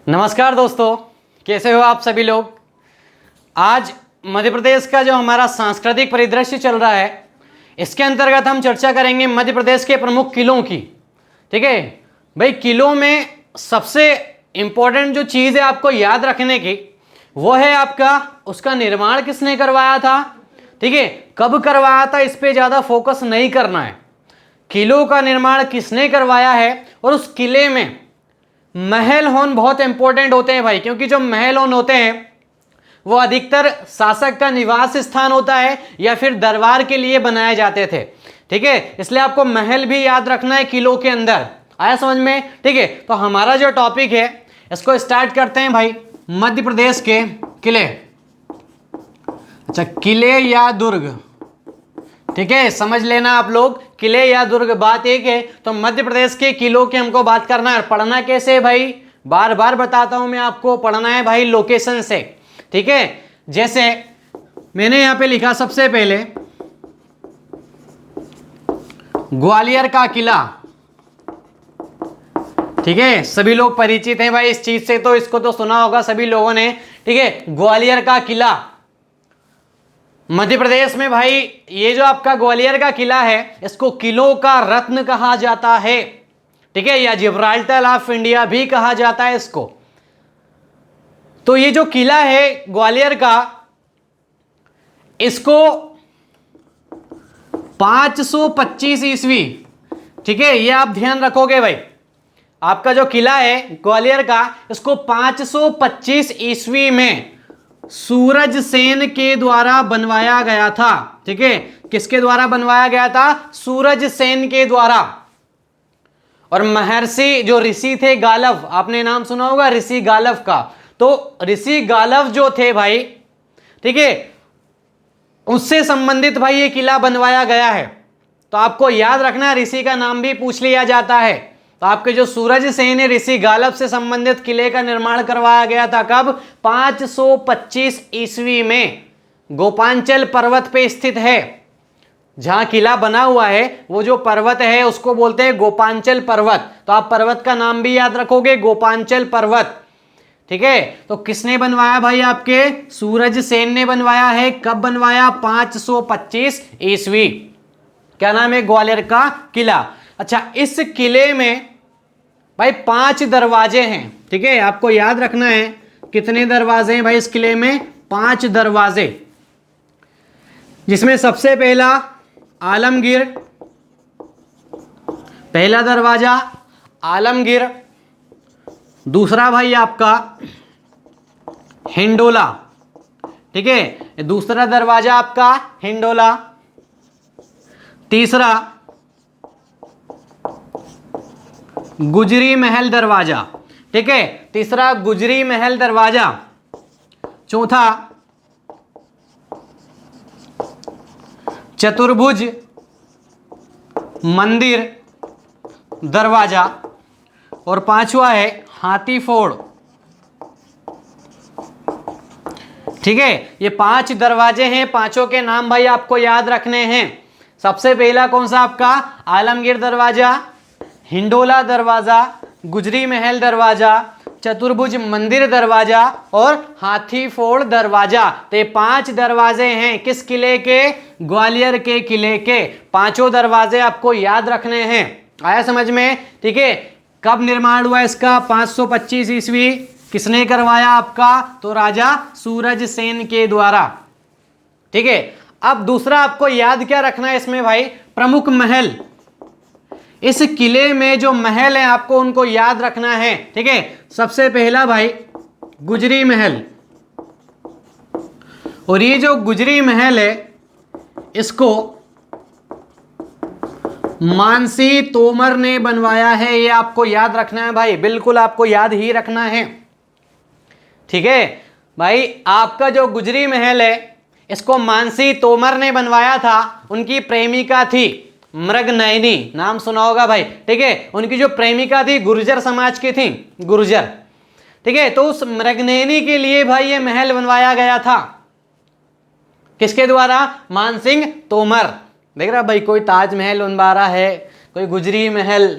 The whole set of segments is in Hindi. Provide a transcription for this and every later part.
नमस्कार दोस्तों, कैसे हो आप सभी लोग। आज मध्य प्रदेश का जो हमारा सांस्कृतिक परिदृश्य चल रहा है, इसके अंतर्गत हम चर्चा करेंगे मध्य प्रदेश के प्रमुख किलों की। ठीक है भाई, किलों में सबसे इम्पोर्टेंट जो चीज़ है आपको याद रखने की, वो है आपका उसका निर्माण किसने करवाया था। ठीक है, कब करवाया था इस पे ज़्यादा फोकस नहीं करना है। किलों का निर्माण किसने करवाया है और उस किले में महल होन बहुत इंपॉर्टेंट होते हैं भाई, क्योंकि जो महल होन होते हैं वो अधिकतर शासक का निवास स्थान होता है या फिर दरबार के लिए बनाए जाते थे। ठीक है, इसलिए आपको महल भी याद रखना है किलों के अंदर। आया समझ में। ठीक है, तो हमारा जो टॉपिक है इसको स्टार्ट करते हैं भाई। मध्य प्रदेश के किले। अच्छा, किले या दुर्ग। ठीक है, समझ लेना आप लोग, किले या दुर्ग बात एक है। तो मध्य प्रदेश के किलों की हमको बात करना है। पढ़ना कैसे है भाई, बार बार बताता हूं मैं आपको, पढ़ना है भाई लोकेशन से। ठीक है, जैसे मैंने यहां पे लिखा सबसे पहले ग्वालियर का किला। ठीक है, सभी लोग परिचित हैं भाई इस चीज से, तो इसको तो सुना होगा सभी लोगों ने। ठीक है, ग्वालियर का किला मध्य प्रदेश में भाई, ये जो आपका ग्वालियर का किला है इसको किलों का रत्न कहा जाता है। ठीक है, या जिब्राल्टर ऑफ इंडिया भी कहा जाता है इसको। तो ये जो किला है ग्वालियर का, इसको 525 ईस्वी, ठीक है, ये आप ध्यान रखोगे भाई, आपका जो किला है ग्वालियर का, इसको 525 ईस्वी में सूरज सेन के द्वारा बनवाया गया था। ठीक है, किसके द्वारा बनवाया गया था? सूरज सेन के द्वारा। और महर्षि जो ऋषि थे गालव, आपने नाम सुना होगा ऋषि गालव का, तो ऋषि गालव जो थे भाई, ठीक है, उससे संबंधित भाई ये किला बनवाया गया है। तो आपको याद रखना, ऋषि का नाम भी पूछ लिया जाता है। तो आपके जो सूरज सेन है, ऋषि गालव से संबंधित किले का निर्माण करवाया गया था। कब? 525 ईस्वी में। गोपांचल पर्वत पे स्थित है जहां किला बना हुआ है, वो जो पर्वत है उसको बोलते हैं गोपांचल पर्वत। तो आप पर्वत का नाम भी याद रखोगे, गोपांचल पर्वत। ठीक है, तो किसने बनवाया भाई? आपके सूरज सेन ने बनवाया है। कब बनवाया? 525 ईस्वी। क्या नाम है? ग्वालियर का किला। अच्छा, इस किले में भाई 5 दरवाजे हैं। ठीक है, आपको याद रखना है कितने दरवाजे हैं भाई इस किले में? 5 दरवाजे, जिसमें सबसे पहला आलमगीर, पहला दरवाजा आलमगीर। दूसरा भाई आपका हिंडोला। ठीक है, दूसरा दरवाजा आपका हिंडोला। तीसरा गुजरी महल दरवाजा। ठीक है, तीसरा गुजरी महल दरवाजा। चौथा चतुर्भुज मंदिर दरवाजा। और पांचवा है हाथी फोड़। ठीक है, ये 5 दरवाजे हैं, पांचों के नाम भाई आपको याद रखने हैं। सबसे पहला कौन सा? आपका आलमगीर दरवाजा, हिंडोला दरवाजा, गुजरी महल दरवाजा, चतुर्भुज मंदिर दरवाजा और हाथी फोड़ दरवाजा। तो ये 5 दरवाजे हैं किस किले के? ग्वालियर के किले के। पांचों दरवाजे आपको याद रखने हैं। आया समझ में? ठीक है, कब निर्माण हुआ इसका? 525 ईस्वी। किसने करवाया आपका? तो राजा सूरज सेन के द्वारा। ठीक है, अब दूसरा आपको याद क्या रखना है इसमें भाई? प्रमुख महल। इस किले में जो महल है आपको उनको याद रखना है। ठीक है, सबसे पहला भाई गुजरी महल। और ये जो गुजरी महल है इसको मानसी तोमर ने बनवाया है। ये आपको याद रखना है भाई, बिल्कुल आपको याद ही रखना है। ठीक है भाई, आपका जो गुजरी महल है इसको मानसी तोमर ने बनवाया था। उनकी प्रेमिका थी मृगनयनी, नाम सुना होगा भाई। ठीक है, उनकी जो प्रेमिका थी गुर्जर समाज की थी, गुर्जर। ठीक है, तो उस मृगनयनी के लिए भाई ये महल बनवाया गया था। किसके द्वारा? मानसिंह तोमर। देख रहा भाई, कोई ताजमहल बनवा रहा है, कोई गुजरी महल,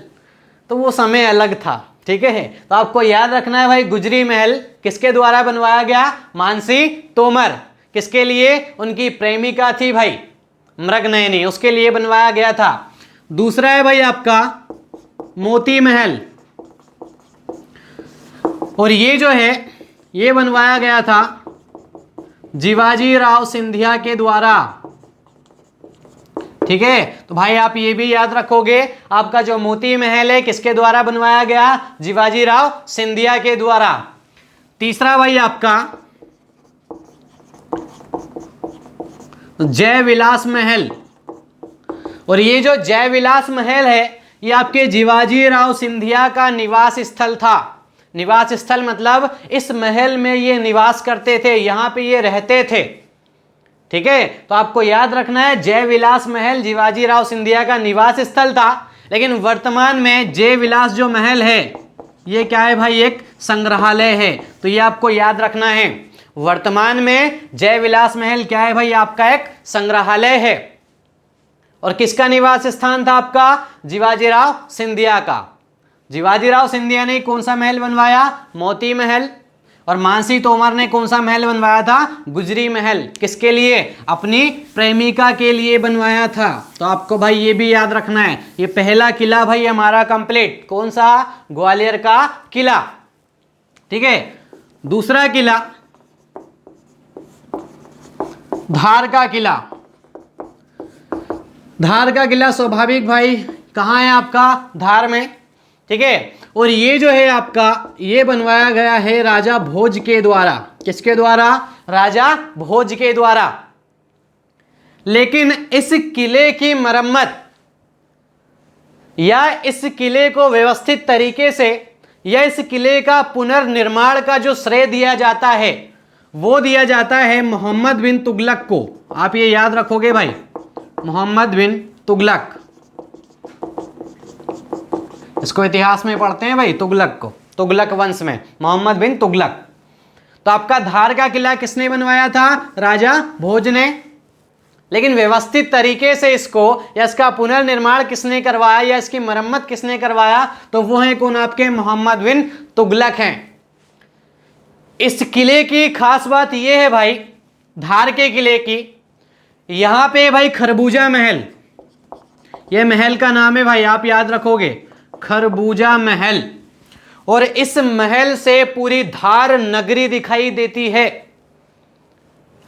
तो वो समय अलग था। ठीक है, तो आपको याद रखना है भाई, गुजरी महल किसके द्वारा बनवाया गया? मानसी तोमर। किसके लिए? उनकी प्रेमिका थी भाई मृगनयनी, उसके लिए बनवाया गया था। दूसरा है भाई आपका मोती महल, और ये जो है ये बनवाया गया था जीवाजी राव सिंधिया के द्वारा। ठीक है, तो भाई आप ये भी याद रखोगे, आपका जो मोती महल है किसके द्वारा बनवाया गया? जीवाजी राव सिंधिया के द्वारा। तीसरा भाई आपका जय विलास महल, और ये जो जय विलास महल है ये आपके जीवाजी राव सिंधिया का निवास स्थल था। निवास स्थल मतलब इस महल में ये निवास करते थे, यहां पे ये रहते थे। ठीक है, तो आपको याद रखना है जय विलास महल जीवाजी राव सिंधिया का निवास स्थल था, लेकिन वर्तमान में जय विलास जो महल है ये क्या है भाई? एक संग्रहालय है। तो ये आपको याद रखना है, वर्तमान में जय विलास महल क्या है भाई? आपका एक संग्रहालय है। और किसका निवास स्थान था? आपका जीवाजी राव सिंधिया का। जीवाजी राव सिंधिया ने कौन सा महल बनवाया? मोती महल। और मानसी तोमर ने कौन सा महल बनवाया था? गुजरी महल। किसके लिए? अपनी प्रेमिका के लिए बनवाया था। तो आपको भाई ये भी याद रखना है, ये पहला किला भाई हमारा कंप्लीट। कौन सा? ग्वालियर का किला। ठीक है, दूसरा किला धार का किला। धार का किला स्वाभाविक भाई कहाँ है? आपका धार में। ठीक है, और ये जो है आपका ये बनवाया गया है राजा भोज के द्वारा। किसके द्वारा? राजा भोज के द्वारा। लेकिन इस किले की मरम्मत या इस किले को व्यवस्थित तरीके से या इस किले का पुनर्निर्माण का जो श्रेय दिया जाता है वो दिया जाता है मोहम्मद बिन तुगलक को। आप ये याद रखोगे भाई, मोहम्मद बिन तुगलक। इसको इतिहास में पढ़ते हैं भाई, तुगलक को, तुगलक वंश में मोहम्मद बिन तुगलक। तो आपका धार का किला किसने बनवाया था? राजा भोज ने। लेकिन व्यवस्थित तरीके से इसको या इसका पुनर्निर्माण किसने करवाया या इसकी मरम्मत किसने करवाया? तो वो है कौन? आपके मोहम्मद बिन तुगलक हैं। इस किले की खास बात यह है भाई, धार के किले की, यहां पे भाई खरबूजा महल, यह महल का नाम है भाई, आप याद रखोगे, खरबूजा महल। और इस महल से पूरी धार नगरी दिखाई देती है।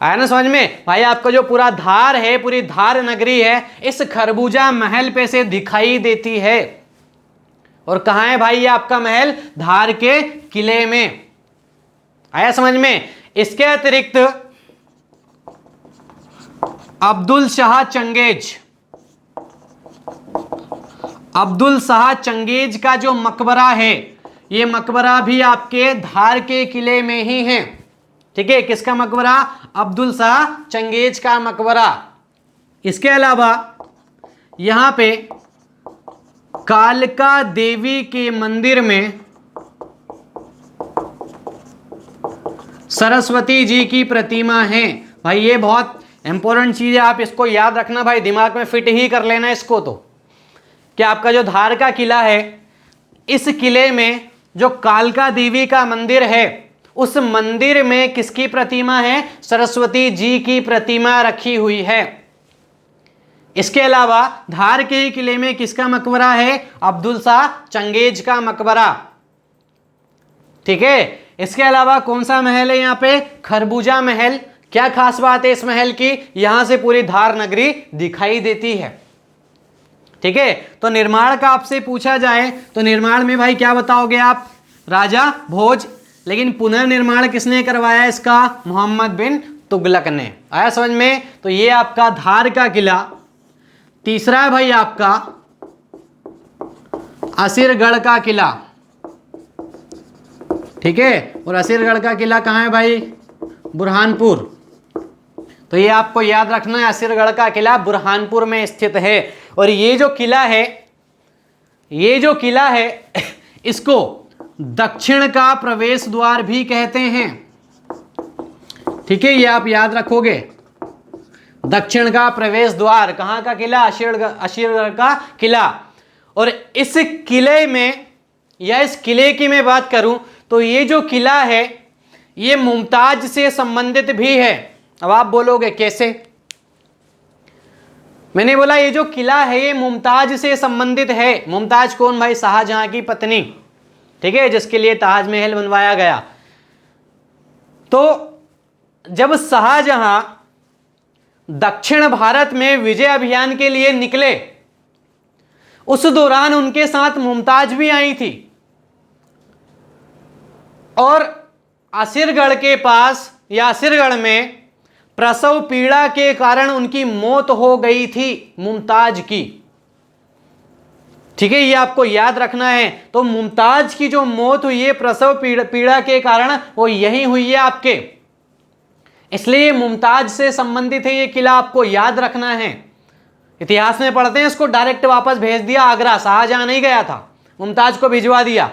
आया ना समझ में भाई? आपका जो पूरा धार है, पूरी धार नगरी है, इस खरबूजा महल पे से दिखाई देती है। और कहां है भाई ये आपका महल? धार के किले में। आया समझ में? इसके अतिरिक्त अब्दुल शाह चंगेज, अब्दुल शाह चंगेज का जो मकबरा है ये मकबरा भी आपके धार के किले में ही है। ठीक है, किसका मकबरा? अब्दुल शाह चंगेज का मकबरा। इसके अलावा यहां पे कालका देवी के मंदिर में सरस्वती जी की प्रतिमा है। भाई ये बहुत इंपॉर्टेंट चीज है, आप इसको याद रखना भाई, दिमाग में फिट ही कर लेना इसको। तो क्या आपका जो धार का किला है, इस किले में जो कालका देवी का मंदिर है, उस मंदिर में किसकी प्रतिमा है? सरस्वती जी की प्रतिमा रखी हुई है। इसके अलावा धार के किले में किसका मकबरा है? अब्दुल शाह चंगेज का मकबरा। ठीक है, इसके अलावा कौन सा महल है यहाँ पे? खरबूजा महल। क्या खास बात है इस महल की? यहां से पूरी धार नगरी दिखाई देती है। ठीक है, तो निर्माण का आपसे पूछा जाए तो निर्माण में भाई क्या बताओगे आप? राजा भोज। लेकिन पुनर्निर्माण किसने करवाया इसका? मोहम्मद बिन तुगलक ने। आया समझ में? तो ये आपका धार का किला। तीसरा है भाई आपका असीरगढ़ का किला। ठीक है, और असीरगढ़ का किला कहाँ है भाई? बुरहानपुर। तो ये आपको याद रखना है, असीरगढ़ का किला बुरहानपुर में स्थित है। और ये जो किला है, ये जो किला है इसको दक्षिण का प्रवेश द्वार भी कहते हैं। ठीक है, ये आप याद रखोगे, दक्षिण का प्रवेश द्वार। कहाँ का किला? असीरगढ़ का किला। और इस किले में या इस किले की मैं बात करूं तो ये जो किला है ये मुमताज से संबंधित भी है। अब आप बोलोगे कैसे? मैंने बोला ये जो किला है ये मुमताज से संबंधित है। मुमताज कौन भाई? शाहजहां की पत्नी, ठीक है, जिसके लिए ताजमहल बनवाया गया। तो जब शाहजहां दक्षिण भारत में विजय अभियान के लिए निकले उस दौरान उनके साथ मुमताज भी आई थी और असीरगढ़ के पास या असीरगढ़ में प्रसव पीड़ा के कारण उनकी मौत हो गई थी मुमताज की, ठीक है, ये आपको याद रखना है। तो मुमताज की जो मौत हुई है प्रसव पीड़ा के कारण वो यही हुई है आपके, इसलिए मुमताज से संबंधित है ये किला, आपको याद रखना है। इतिहास में पढ़ते हैं इसको डायरेक्ट वापस भेज दिया आगरा, शाहजहां नहीं गया था, मुमताज को भिजवा दिया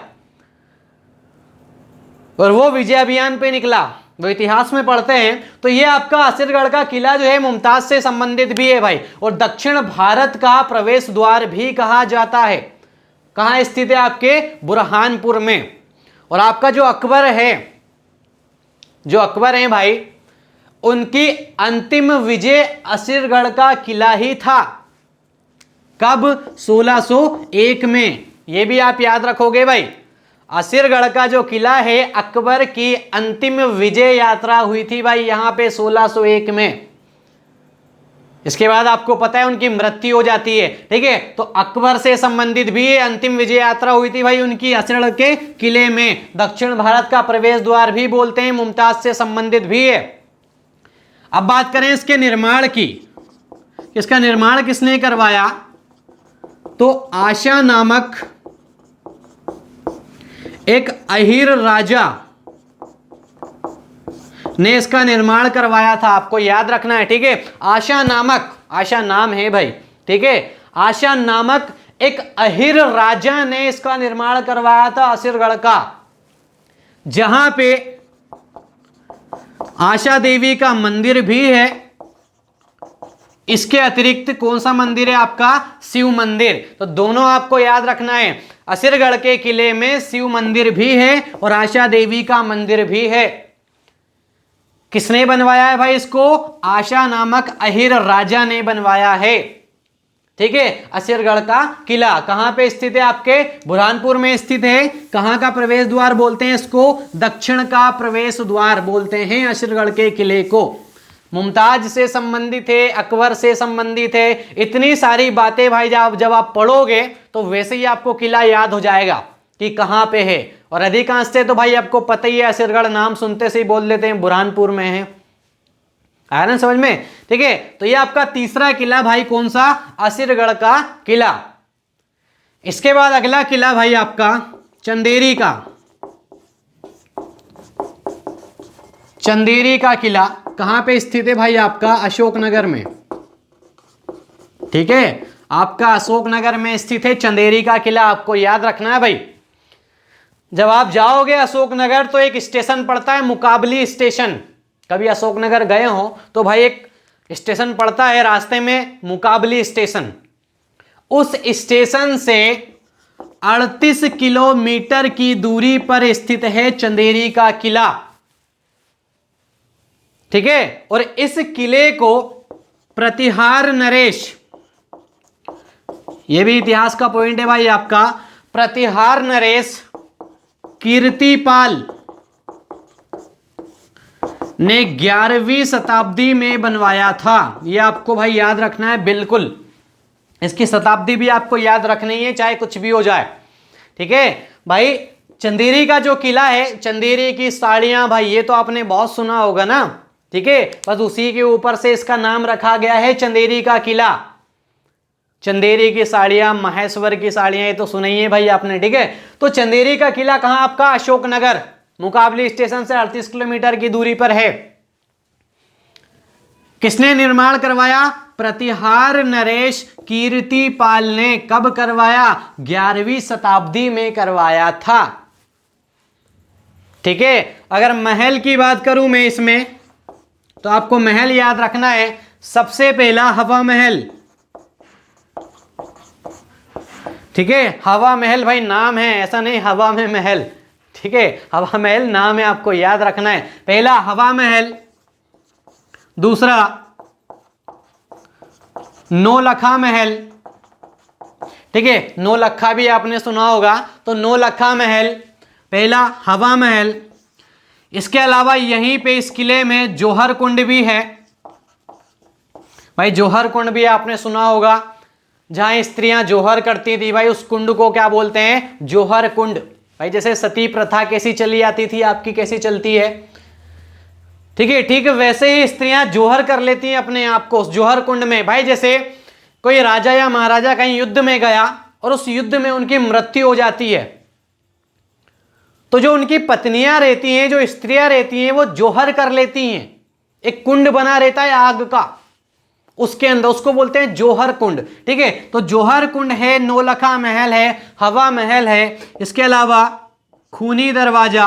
और वो विजय अभियान पे निकला, वो इतिहास में पढ़ते हैं। तो ये आपका असीरगढ़ का किला जो है मुमताज से संबंधित भी है भाई, और दक्षिण भारत का प्रवेश द्वार भी कहा जाता है। कहाँ स्थित है? आपके बुरहानपुर में। और आपका जो अकबर है, जो अकबर है भाई, उनकी अंतिम विजय असीरगढ़ का किला ही था। कब? 1601 में। ये भी आप याद रखोगे भाई, असीरगढ़ का जो किला है अकबर की अंतिम विजय यात्रा हुई थी भाई यहां पे 1601 में। इसके बाद आपको पता है उनकी मृत्यु हो जाती है, ठीक है। तो अकबर से संबंधित भी अंतिम विजय यात्रा हुई थी भाई उनकी असीरगढ़ के किले में। दक्षिण भारत का प्रवेश द्वार भी बोलते हैं, मुमताज से संबंधित भी है। अब बात करें इसके निर्माण की, इसका निर्माण किसने करवाया? तो आशा नामक एक अहीर राजा ने इसका निर्माण करवाया था, आपको याद रखना है, ठीक है। आशा नामक, आशा नाम है भाई, ठीक है, आशा नामक एक अहीर राजा ने इसका निर्माण करवाया था असीरगढ़ का, जहां पे आशा देवी का मंदिर भी है। इसके अतिरिक्त कौन सा मंदिर है आपका? शिव मंदिर। तो दोनों आपको याद रखना है, असीरगढ़ के किले में शिव मंदिर भी है और आशा देवी का मंदिर भी है। किसने बनवाया है भाई इसको? आशा नामक अहीर राजा ने बनवाया है, ठीक है। असीरगढ़ का किला कहां पे स्थित है? आपके बुरहानपुर में स्थित है। कहां का प्रवेश द्वार बोलते हैं इसको? दक्षिण का प्रवेश द्वार बोलते हैं असीरगढ़ के किले को। मुमताज से संबंधित है, अकबर से संबंधित है, इतनी सारी बातें भाई जब आप पढ़ोगे तो वैसे ही आपको किला याद हो जाएगा कि कहां पे है। और अधिकांश से तो भाई आपको पता ही है, असीरगढ़ नाम सुनते से ही बोल देते हैं बुरहानपुर में है। आया ना समझ में? ठीक है। तो ये आपका तीसरा किला भाई कौन सा? असीरगढ़ का किला। इसके बाद अगला किला भाई आपका चंदेरी का। चंदेरी का किला कहां पे स्थित है भाई? आपका अशोकनगर में, ठीक है, आपका अशोकनगर में स्थित है चंदेरी का किला। आपको याद रखना है भाई, जब आप जाओगे अशोकनगर तो एक स्टेशन पड़ता है मुकाबली स्टेशन। कभी अशोकनगर गए हो तो भाई एक स्टेशन पड़ता है रास्ते में मुकाबली स्टेशन। उस स्टेशन से 38 किलोमीटर की दूरी पर स्थित है चंदेरी का किला, ठीक है। और इस किले को प्रतिहार नरेश, यह भी इतिहास का पॉइंट है भाई आपका, प्रतिहार नरेश कीर्तिपाल ने 11वीं शताब्दी में बनवाया था। यह आपको भाई याद रखना है बिल्कुल, इसकी शताब्दी भी आपको याद रखनी है चाहे कुछ भी हो जाए, ठीक है भाई। चंदेरी का जो किला है, चंदेरी की साड़ियां भाई, ये तो आपने बहुत सुना होगा ना, ठीक है। बस उसी के ऊपर से इसका नाम रखा गया है चंदेरी का किला। चंदेरी की साड़ियां, महेश्वर की साड़ियां, ये तो सुनी है भाई आपने, ठीक है। तो चंदेरी का किला कहां? आपका अशोकनगर, मुकाबली स्टेशन से 38 किलोमीटर की दूरी पर है। किसने निर्माण करवाया? प्रतिहार नरेश कीर्तिपाल ने। कब करवाया? 11वीं शताब्दी में करवाया था, ठीक है। अगर महल की बात करूं मैं इसमें, तो आपको महल याद रखना है। सबसे पहला हवा महल, ठीक है, हवा महल भाई नाम है, ऐसा नहीं हवा में महल, ठीक है, हवा महल नाम है, आपको याद रखना है। पहला हवा महल, दूसरा नौलखा महल, ठीक है, नौलखा भी आपने सुना होगा, तो नौलखा महल पहला हवा महल। इसके अलावा यहीं पे इस किले में जौहर कुंड भी है भाई, जौहर कुंड भी आपने सुना होगा, जहां स्त्रियां जौहर करती थी भाई, उस कुंड को क्या बोलते हैं, जौहर कुंड। भाई जैसे सती प्रथा कैसी चली आती थी आपकी, कैसी चलती है, ठीक है, ठीक है, वैसे ही स्त्रियां जौहर कर लेती हैं अपने आप को उस जौहर कुंड में। भाई जैसे कोई राजा या महाराजा कहीं युद्ध में गया और उस युद्ध में उनकी मृत्यु हो जाती है, तो जो उनकी पत्नियां रहती हैं, जो स्त्रियां रहती हैं, वो जौहर कर लेती हैं, एक कुंड बना रहता है आग का उसके अंदर, उसको बोलते हैं जौहर कुंड, ठीक है। तो जौहर कुंड है, नौलखा महल है, हवा महल है, इसके अलावा खूनी दरवाजा,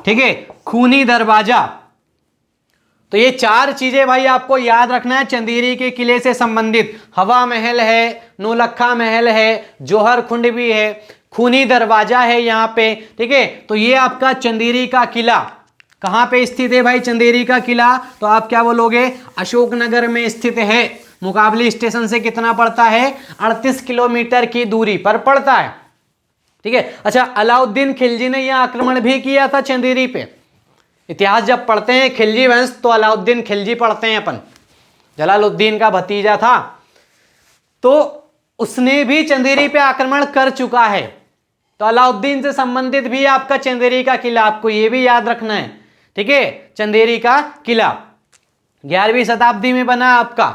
ठीक है, खूनी दरवाजा। तो ये चार चीजें भाई आपको याद रखना है चंदेरी के किले से संबंधित। हवा महल है, नौलखा महल है, जौहर कुंड भी है, खूनी दरवाजा है यहाँ पे, ठीक है। तो ये आपका चंदेरी का किला कहाँ पे स्थित है भाई, चंदेरी का किला, तो आप क्या बोलोगे, अशोकनगर में स्थित है। मुकाबली स्टेशन से कितना पड़ता है, 38 किलोमीटर की दूरी पर पड़ता है, ठीक है। अच्छा, अलाउद्दीन खिलजी ने यह आक्रमण भी किया था चंदेरी पे। इतिहास जब पढ़ते हैं खिलजी वंश तो अलाउद्दीन खिलजी पढ़ते हैं अपन, जलालुद्दीन का भतीजा था, तो उसने भी चंदेरी पे आक्रमण कर चुका है। तो अलाउद्दीन से संबंधित भी आपका चंदेरी का किला, आपको यह भी याद रखना है, ठीक है। चंदेरी का किला 11वीं शताब्दी में बना आपका,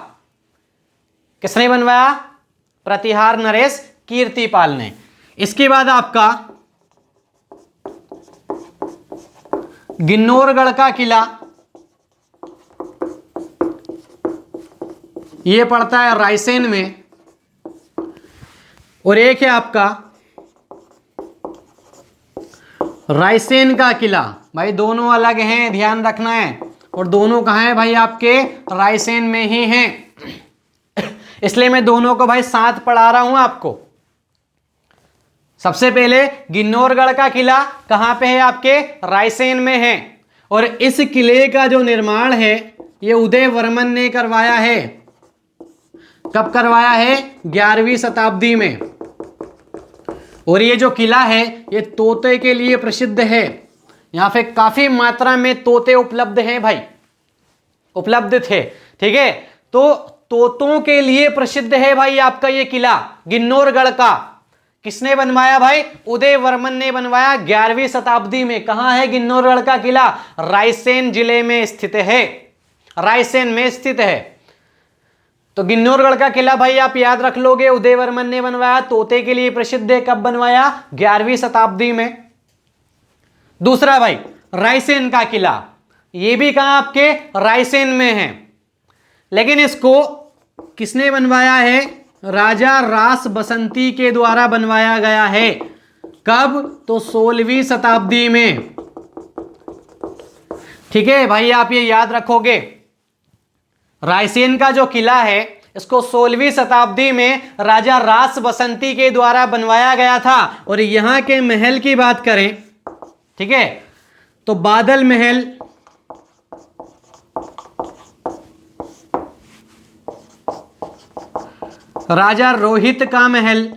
किसने बनवाया, प्रतिहार नरेश कीर्तिपाल ने। इसके बाद आपका गिन्नौरगढ़ का किला, यह पड़ता है रायसेन में, और एक है आपका रायसेन का किला। भाई दोनों अलग हैं, ध्यान रखना है, और दोनों कहाँ हैं भाई, आपके रायसेन में ही हैं, इसलिए मैं दोनों को भाई साथ पढ़ा रहा हूं आपको। सबसे पहले गिन्नौरगढ़ का किला कहां पे है, आपके रायसेन में है, और इस किले का जो निर्माण है ये उदय वर्मन ने करवाया है। कब करवाया है, 11वीं शताब्दी में। और ये जो किला है ये तोते के लिए प्रसिद्ध है, यहां पे काफी मात्रा में तोते उपलब्ध हैं भाई, उपलब्ध थे, ठीक है। तो तोतों के लिए प्रसिद्ध है भाई आपका ये किला गिन्नौरगढ़ का। किसने बनवाया भाई, उदय वर्मन ने बनवाया 11वीं शताब्दी में। कहां है गिन्नौरगढ़ का किला, रायसेन जिले में स्थित है, रायसेन में स्थित है। तो गिन्नौरगढ़ का किला भाई आप याद रख लोगे, उदय वर्मन ने बनवाया, तोते के लिए प्रसिद्ध है। कब बनवाया, 11वीं शताब्दी में। दूसरा भाई रायसेन का किला, ये भी कहां आपके रायसेन में है, लेकिन इसको किसने बनवाया है, राजा रास बसंती के द्वारा बनवाया गया है। कब, तो 16वीं शताब्दी में, ठीक है भाई, आप ये याद रखोगे। रायसेन का जो किला है इसको 16वीं शताब्दी में राजा रास बसंती के द्वारा बनवाया गया था। और यहां के महल की बात करें, ठीक है, तो बादल महल, राजा रोहित का महल,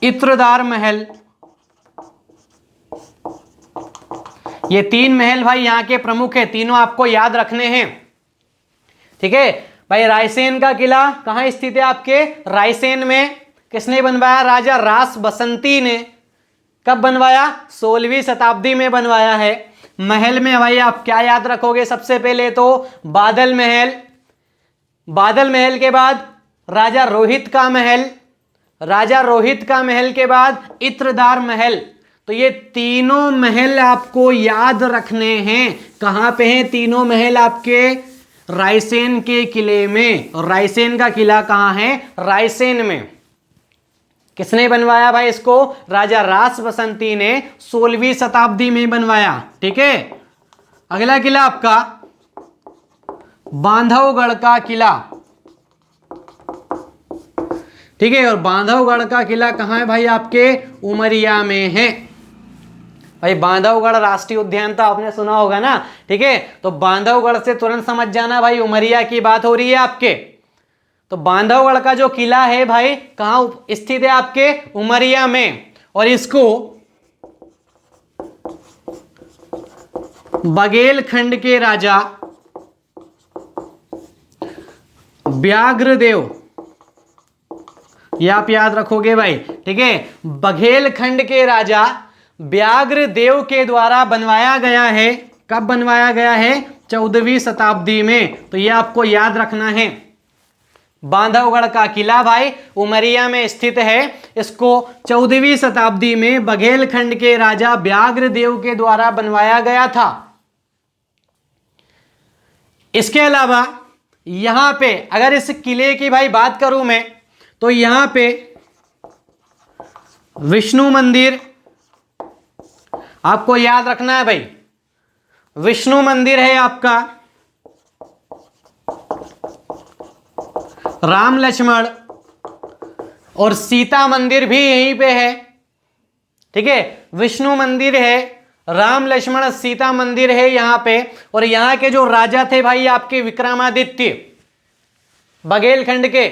इत्रदार महल, ये तीन महल भाई यहाँ के प्रमुख है, तीनों आपको याद रखने हैं, ठीक है भाई। रायसेन का किला कहाँ स्थित है, आपके रायसेन में। किसने बनवाया, राजा रास बसंती ने। कब बनवाया, 16वीं शताब्दी में बनवाया है। महल में भाई आप क्या याद रखोगे, सबसे पहले तो बादल महल, बादल महल के बाद राजा रोहित का महल, राजा रोहित का महल के बाद इत्रदार महल। तो ये तीनों महल आपको याद रखने हैं। कहां पे हैं तीनों महल, आपके रायसेन के किले में। और रायसेन का किला कहां है, रायसेन में। किसने बनवाया भाई इसको, राजा रास बसंती ने 16वीं शताब्दी में बनवाया, ठीक है। अगला किला आपका बांधवगढ़ का किला, ठीक है। और बांधवगढ़ का किला कहाँ है भाई? आपके उमरिया में है भाई। बांधवगढ़ राष्ट्रीय उद्यान तो आपने सुना होगा ना, ठीक है। तो बांधवगढ़ से तुरंत समझ जाना भाई उमरिया की बात हो रही है आपके। तो बांधवगढ़ का जो किला है भाई कहाँ स्थित है? आपके उमरिया में। और इसको बघेलखंड के राजा व्याघ्रदेव, ये आप याद रखोगे भाई, ठीक है। बघेलखंड के राजा व्याघ्रदेव के द्वारा बनवाया गया है। कब बनवाया गया है? 14वीं शताब्दी में। तो ये आपको याद रखना है। बांधवगढ़ का किला भाई उमरिया में स्थित है। इसको 14वीं शताब्दी में बघेलखंड के राजा व्याघ्रदेव के द्वारा बनवाया गया था। इसके अलावा यहां पे अगर इस किले की भाई बात करूं मैं, तो यहां पे विष्णु मंदिर आपको याद रखना है भाई। विष्णु मंदिर है आपका, राम लक्ष्मण और सीता मंदिर भी यहीं पे है, ठीक है। विष्णु मंदिर है, राम लक्ष्मण सीता मंदिर है यहां पे। और यहां के जो राजा थे भाई आपके विक्रमादित्य बघेलखंड के,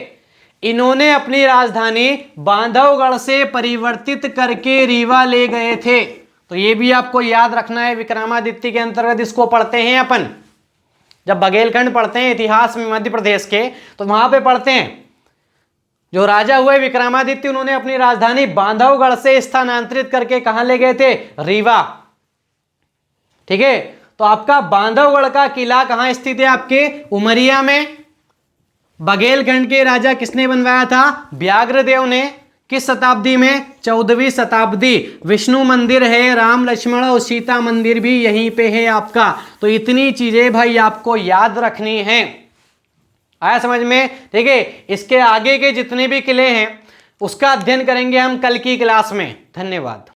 इन्होंने अपनी राजधानी बांधवगढ़ से परिवर्तित करके रीवा ले गए थे। तो ये भी आपको याद रखना है। विक्रमादित्य के अंतर्गत इसको पढ़ते हैं अपन, जब बघेलखंड पढ़ते हैं इतिहास में मध्य प्रदेश के, तो वहां पे पढ़ते हैं जो राजा हुए विक्रमादित्य, उन्होंने अपनी राजधानी बांधवगढ़ से स्थानांतरित करके कहां ले गए थे? रीवा, ठीक है। तो आपका बांधवगढ़ का किला कहां स्थित है? आपके उमरिया में। बघेलखंड के राजा किसने बनवाया था? व्याघ्रदेव ने। किस शताब्दी में? 14वीं शताब्दी। विष्णु मंदिर है, राम लक्ष्मण और सीता मंदिर भी यहीं पे है आपका। तो इतनी चीजें भाई आपको याद रखनी है। आया समझ में? ठीक है। इसके आगे के जितने भी किले हैं उसका अध्ययन करेंगे हम कल की क्लास में। धन्यवाद।